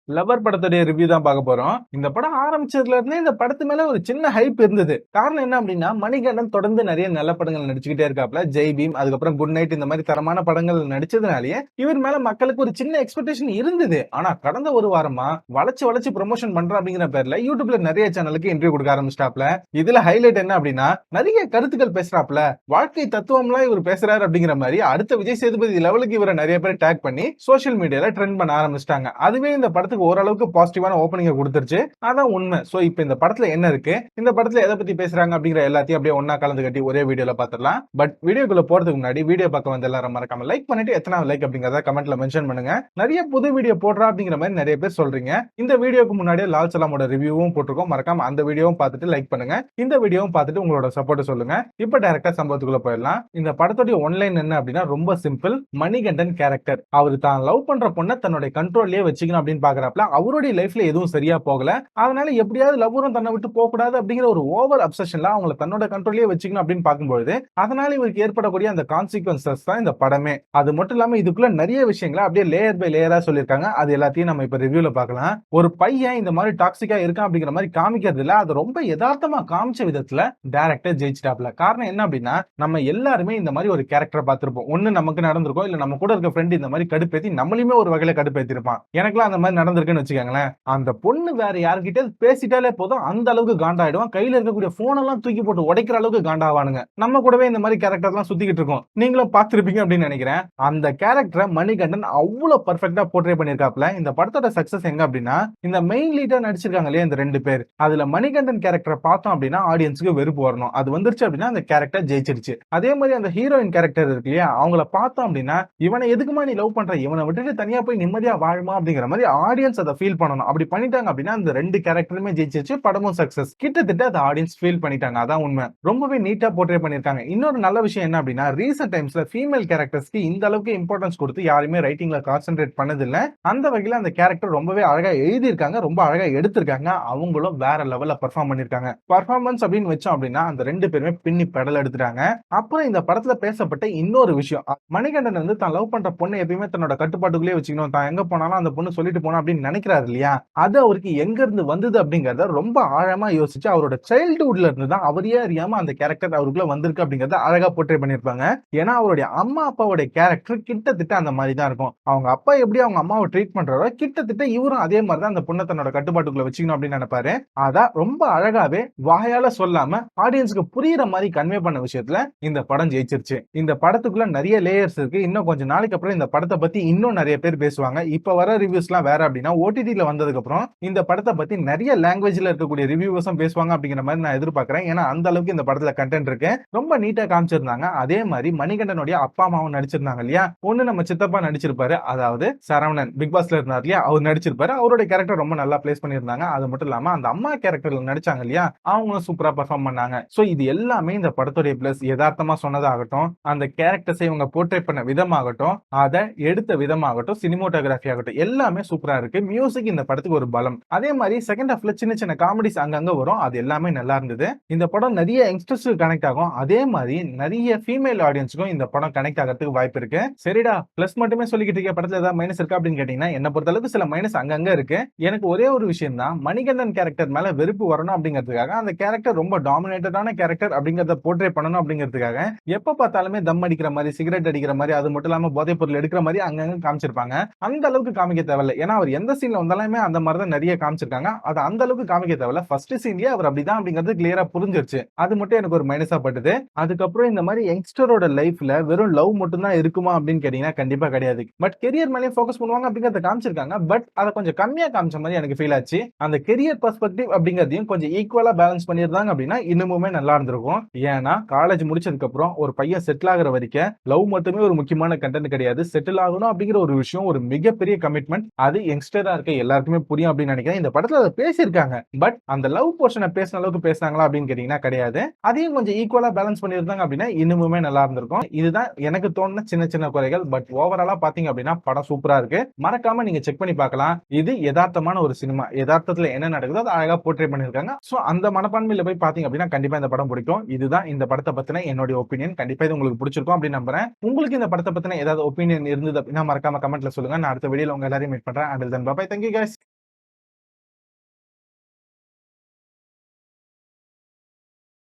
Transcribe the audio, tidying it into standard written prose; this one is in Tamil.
லவர் படத்துடைய ரிவ்யூ தான் பார்க்க போறோம். இந்த படம் ஆரம்பிச்சதுல இருந்தே இந்த படத்து மேல ஒரு சின்ன ஹைப் இருந்தது. காரணம் என்ன அப்டின்னா, மணிகண்டன் தொடர்ந்து நெறைய நல்ல படங்கள் நடிச்சுக்கிட்டே இருக்காப்ல. ஜெய் பீம், அதுக்கப்புறம் குட் நைட் இந்த மாரி தரமான படங்கள் நடிச்சதுனாலயே, இவர் மேல மக்களுக்கு ஒரு சின்ன எக்ஸ்பெக்டேஷன் இருந்தது. ஆனா கடந்த ஒரு வாரமா வளச்சு வளச்சு புரமோஷன் பண்றேன் அப்டிங்கிற பேர்ல YouTubeல நெறைய சேனலுக்கு இன்டர்வியூ குடுக்க ஆரம்பிச்சிட்டாப்ல. இதுல ஹைலைட் என்ன அப்டின்னா, நெறைய கருத்துக்கள் பேசுறாப்ல. வாழ்க்கை தத்துவம்லாம் இவர் பேசுறாரு அப்டிங்கிற மாரி அடுத்த விஜய் சேதுபதி லெவலுக்கு இவர நெறைய பேர் டாக் பண்ணி சோசியல் மீடியால ட்ரெண்ட் பண்ண ஆரம்பிச்சிட்டாங்க. அதுவே இந்த படத்துக்கு ஓரளவுக்கு பாசிட்டிவான ஓப்பனிங்க குடுத்துருச்சு. அதான் உண்மை. சோ இப்ப இந்த படத்துல என்ன இருக்கு? இந்த படத்துல எத பத்தி பேசுறாங்க அப்படிங்கிற எல்லாத்தையும் அப்படியே ஒண்ணா கலந்து கட்டி ஒரே வீடியோல பாத்துடலாம். பட் வீடியோக்குள்ள போறதுக்கு முன்னாடி வீடியோ பக்கம் வந்து எல்லாரும் மறக்காம லைக் பண்ணிட்டு எத்தனாவது லைக் அப்படிங்கறத கமெண்ட்ல மென்ஷன் பண்ணுங்க. நிறைய புது வீடியோ போடுறா அப்படிங்கிற மாதிரி நிறைய பேர் சொல்றீங்க. இந்த வீடியோக்கு முன்னாடியே லால் சலாமோட ரிவ்யூவும் போட்டிருக்கோம். மறக்காம அந்த வீடியோவும் பார்த்துட்டு லைக் பண்ணுங்க. இந்த வீடியோவும் பார்த்துட்டு உங்களோட சப்போர்ட் சொல்லுங்க. இப்ப டைரக்டா சம்பவத்துக்குள்ள போயிடலாம். இந்த படத்தோட ஒன்லைன் என்ன அப்படின்னா ரொம்ப சிம்பிள். மணிகண்டன் கேரக்டர் அவர் தான் லவ் பண்ற பொண்ணை தன்னுடைய கண்ட்ரோல்லயே வச்சுக்கணும் அப்படின்னு பாக்குறாப்ல. அவருடைய லைஃப்ல எதுவும் சரியா போகல. அதனால எப்படியாவது லவ்வரும் தன்னை விட்டு போக கூடாது அப்படிங்கிற ஒரு ஓவர் அப்சஷன்ல அவங்கள தன்னோட கண்ட்ரோல்லயே வச்சுக்கணும் அப்படின்னு பார்க்கும்போது அதனால இவருக்கு ஏற்படக்கூடிய அந்த கான்சிக்வன்சஸ் தான் இந்த படமே. அது மட்டும் இல்லாம இதுக்குள்ள நிறைய விஷயங்களை அப்படியே லேயர் பை லேயரா சொல்லியிருக்காங்க. அது எல்லாத்தையும் நம்ம இப்ப ரிவ்யூல பார்க்கலாம். ஒரு பையன் இந்த மாதிரி டாக்ஸிக்கா இருக்கான் அப்படிங்கிற மாதிரி காமிக்கிறது இல்ல. அது ரொம்ப யதார்த்தமா காமிச்ச விதத்துல டைரக்டர் ஜெயிச்சிட்டாப்ல. காரணம் என்ன அப்படின்னா நம்ம எல்லாருமே இந்த மாதிரி ஒரு கேரக்டரை பார்த்திருப்போம். ஒண்ணு நமக்கு நடந்திருக்கும், இல்ல நம்ம கூட இருக்க ஃப்ரெண்ட் இந்த மாதிரி கடுப்பேத்தி நம்மளுமே ஒரு வகையில கடுப்பேத்திருப்பான். எனக்குலாம் அந்த மாதிரி நடந்திருக்குன்னு வச்சுக்கோங்களேன். அந்த பொண்ணு வேற யார்கிட்ட பேசிட்டாலே போதும் அந்த அளவுக்கு காண்டாயிடுவான். கையில இருக்கக்கூடிய போன் எல்லாம் தூக்கி போட்டு உடைக்கிற அளவுக்கு காண்டாவானுங்க. நம்ம கூடவே இந்த மாதிரி கேரக்டர் எல்லாம் சுத்திக்கிட்டு இருக்கோம். நீங்களும் பார்த்திருப்பீங்க அப்படின்னு நினைக்கிறேன். அந்த கேரக்டரை மணிகண்டன் அவ்வளவு பெர்ஃபெக்ட்டா போர்ட்ரே பண்ணிருக்காப்ல. இந்த படத்தோட சக்சஸ் எங்க அப்படின்னா இந்த மெயின் லீடா நடிச்சிருக்காங்க இல்லையா இந்த ரெண்டு பேர், அதுல மணிகண்டன் கேரக்டரை பார்த்தோம் அப்படின்னா ஆடியன்ஸ்க்கு வெறுப்பு வரணும். அது வந்துருச்சு அப்படின்னா அந்த கேரக்டர் ஜெயிச்சிருச்சு. அதே மாதிரி அந்த ஹீரோயின் கேரக்டர் இருக்கு இல்லையா, அவங்கள பார்த்தோம் அப்படின்னா இவனை எதுக்குமா நீ லவ் பண்ற, இவனை விட்டுட்டு தனியா போய் நிம்மதியா வாழுமா அப்படிங்கிற மாதிரி ஆடியன்ஸ் அதை ஃபீல் பண்ணணும். அப்படி பண்ணிட்டாங்க அப்படின்னா அந்த ரெண்டு கேரக்டருமே ஜெயிச்சிருச்சு, படமும் சக்சஸ். கிட்டத்தட்ட அதை ஆடியன்ஸ் ஃபீல் பண்ணிட்டாங்க. அதான் உண்மை. ரொம்பவே நீட்டா போர்ட்ரே பண்ணிருக்காங்க. இன்னொரு நல்ல விஷயம் என்ன அப்படின்னா ரீசெண்ட் டைம்ஸ்ல ஃபீமேல் கேரக்டர்ஸ்க்கு இந்த அளவுக்கு இம்பார்ட்டன்ஸ் கொடுத்து யாருமே ரைட்டிங்ல கான்சென்ட்ரேட் பண்ணதில்லை. அந்த வகையில அந்த கேரக்டர் ரொம்பவே அழகா எழுதியிருக்காங்க, ரொம்ப அழகா எடுத்திருக்காங்க. அவங்களும் வேற லெவல்ல பெர்ஃபார்ம் பண்ணிருக்காங்க. பெர்ஃபார்மன்ஸ் அப்படின்னு வச்சோம் அப்படின்னா அந்த ரெண்டு பேருமே பின்னி பெடல் எடுத்துட்டாங்க. அப்புறம் இந்த படத்துல பேசப்பட்ட இன்னொரு விஷயம், மணிகண்டன் வந்து தான் லவ் பண்ற பொண்ணு எப்பயுமே தன்னோட கட்டுப்பாட்டுக்குள்ளே வச்சுக்கணும், தான் எங்க போனாலும் அந்த பொண்ணு சொல்லிட்டு போனா அப்படின்னு நினைக்கிறாரு இல்லையா, அது அவருக்கு எங்க இருந்து வந்தது அப்படிங்கறத ரொம்ப ஆழமா யோசிச்சு அவரோட சைல்ட்ஹுட்ல இருந்து தான் அவரையே அறியாம அந்த கேரக்டர் அவருக்குள்ள வந்திருக்கு அப்படிங்கறத அழகா போர்ட்ரே பண்ணிருப்பாங்க. ஏன்னா அவருடைய அம்மா அப்பாவோட கேரக்டர் கிட்டத்தட்ட அந்த மாதிரி தான் இருக்கும். அவங்க அப்பா எப்படி அவங்க அம்மாவை ட்ரீட் பண்றாரோ கிட்டத்தட்ட இவரும் அதே மாதிரி தான் அந்த பொண்ணை தன்னோட கட்டுப்பாட்டுக்குள்ள வச்சுக்கணும் அப்படின்னு நினைப்பாரு. அதான் ரொம்ப அழகாவே வாயால சொல்லாம ஆடியன்ஸ்க்கு புரியுற மாதிரி கன்வே பண்ண விஷயத்துல இந்த படம் ஜெயிச்சிருச்சு. இந்த படத்துக்குள்ள நிறைய லேயர்ஸ் இருக்கு. இன்னும் கொஞ்ச நாளைக்கு அப்புறம் இந்த படத்தை பத்தி இன்னும் நிறைய பேர் பேசுவாங்க. இப்ப வர ரிவ்யூஸ்லாம் வேற அப்படின்னா ஓடிடில வந்ததுக்கு அப்புறம் இந்த படத்தை பத்தி நிறைய லாங்குவேஜ்ல இருக்கக்கூடிய ரிவ்யூவர்ஸும் பேசுவாங்க அப்படிங்கிற மாதிரி நான் எதிர்பார்க்கிறேன். ஏன்னா அந்த அளவுக்கு இந்த படத்துல கண்டென்ட் இருக்கு. ரொம்ப நீட்டா காமிச்சிருந்தாங்க. அதே மாதிரி மணிகண்டனுடைய அப்பா அம்மாவும் நடிச்சிருந்தாங்க இல்லையா, ஒண்ணு நம்ம சித்தப்பா நடிச்சிருப்பாரு, அதாவது சரவணன் பிக் பாஸ்ல இருந்தார் இல்லையா, அவர் நடிச்சிருப்பாரு. அவருடைய கேரக்டர் ரொம்ப நல்லா பிளேஸ் பண்ணியிருந்தாங்க. அது மட்டும் இல்லாம அந்த அம்மா கேரக்டர்ல நடிச்சாங்க இல்லையா, அவங்களும் சூப்பரா பெர்ஃபார்ம் பண்ணாங்க. சோ இது எல்லாமே இந்த படத்துடைய பிளஸ். யதார்த்தமா சொன்னதாகட்டும், அந்த கேரக்டர்ஸை இவங்க போர்ட்ரே பண்ண விதமாகட்டும், அதை எடுத்த விதமாகட்டும், சினிமோட்டோகிராஃபி ஆகட்டும், எல்லாமே சூப்பரா இருக்கு. மியூசிக் இந்த படத்துக்கு ஒரு பலம். அதே மாதிரி செகண்ட் ஹாஃப்ல சின்ன சின்ன காமெடிஸ் அங்கங்க வரும். அது எல்லாமே நல்லா இருந்தது. இந்த படம் நிறைய யங்ஸ்டர்ஸ்க்கு கனெக்ட் ஆகும். அதே மாதிரி நிறைய ஃபீமேல் ஆடியன்ஸ்க்கும் இந்த படம் கனெக்ட் ஆகிறதுக்கு வாய்ப்பு இருக்கு. சரிடா பிளஸ் மட்டுமே சொல்லிக்கிட்டு இருக்க, படத்துல ஏதாவது மைனஸ் இருக்கா அப்படின்னு கேட்டீங்கன்னா என்ன பொறுத்த அளவுக்கு சில மைனஸ் அங்கங்க இருக்கு. எனக்கு ஒரே ஒரு விஷயம் தான், மணிகண்டன் கேரக்டர் மேல வெறுப்பு வரணும் அப்படிங்கிறதுக்காக அந்த கேரக்டர் ரொம்ப டாமினேட்டடான கேரக்டர் அப்படிங்கறத போர்ட்ரே பண்ணணும் அப்படிங்கிறதுக்காக எப்ப பார்த்தாலுமே தம் அடிக்கிற மாதிரி, சிகரெட் அடிக்கிற மாதிரி, அது மட்டும் இல்லாம போதைப் பொருள் எடுக்கிற மாதிரி அங்கங்க காமிச்சிருப்பாங்க. அந்த அளவுக்கு காமிக்க தேவையில்ல. ஏன்னா அவர் எந்த சீன்ல வந்தாலுமே அந்த மாதிரி தான் நிறைய காமிச்சிருக்காங்க. அது அந்த அளவுக்கு காமிக்க தேவையில்ல. ஃபர்ஸ்ட் சீன்லயே அவர் அப்படிதான் அப்படிங்கிறது கிளியரா புரிஞ்சிருச்சு. அது மட்டும் எனக்கு ஒரு மைனஸா பட்டுது. அதுக்கப்புறம் இந்த மாதிரி யங்ஸ்டரோட லைஃப்ல வெறும் லவ் மட்டும் தான் இருக்குமா அப்படின்னு கேட்டீங்கன்னா கண்டிப்பா கிடையாது. பட் கெரியர் மேலே ஃபோக்கஸ் பண்ணுவாங்க அப்படிங்கறத காமிச்சிருக்காங்க. பட் அதை கொஞ்சம் கம்மியா காமிச்ச மாதிரி எனக்கு ஃபீல் ஆச்சு. அந்த கெரியர் பெர்ஸ்பெக்டிவ் அப்படிங்கறதையும் கொஞ்சம் ஈக்குவலா பேலன்ஸ் பண்ணியிருந்தாங்க அப்படின்னா இன்னுமே நல்லா இருந்திருக்கும். ஏன்னா காலேஜ் முடிச்சதுக்கு அப்புறம் ஒரு பையன் செட்டில் ஆகிற வரைக்கும் லவ் மட்டுமே ஒரு முக்கியமான கண்டென்ட் கிடையாது. செட்டில் ஆகணும் அப்படிங்கிற ஒரு விஷயம் ஒரு மிகப்பெரிய கமிட்மெண்ட். அது யங்ஸ்டரா இருக்க எல்லாருக்குமே புரியும் அப்படின்னு நினைக்கிறேன். இந்த படத்துல அதை பேசியிருக்காங்க. பட் அந்த லவ் போர்ஷனை பேசின அளவுக்கு பேசினாங்களா அப்படின்னு கேட்டீங்கன்னா கிடையாது. அதையும் கொஞ்சம் ஈக்குவலா பேலன்ஸ் பண்ணியிருந்தாங்க அப்படின்னா இன்னுமே நல்லா இருந்திருக்கும். இதுதான் எனக்கு தோணுன சின்ன சின்ன குறைகள். பட் ஓவராலா பாத்தீங்க அப்படின்னா படம் சூப்பரா இருக்கு. மறக்காம நீங்க செக் பண்ணி பார்க்கலாம். இது யதார்த்தமான ஒரு சினிமா. யதார்த்தத்துல என்ன நடக்குதோ அதை அழகா போர்ட்ரே பண்ணிருக்காங்க. சோ அந்த மனப்பான்மையில போய் பாத்தீங்க அப்படின்னா கண்டிப்பா இந்த படம் பிடிக்கும். இதுதான் இந்த படத்தை பத்தின என்னுடைய ஒப்பீனியன். கண்டிப்பா இது உங்களுக்கு பிடிச்சிருக்கும் அப்படின்னு நம்புறேன். உங்களுக்கு இந்த படத்தை பத்தின ஏதாவது ஒப்பீனியன் இருந்தது அப்படின்னா மறக்காம கமெண்ட்ல சொல்லுங்க. நான் அடுத்த வீடியோல உங்க எல்லாரையும் மீட் பண்றேன். Until then, bye bye. Thank you guys.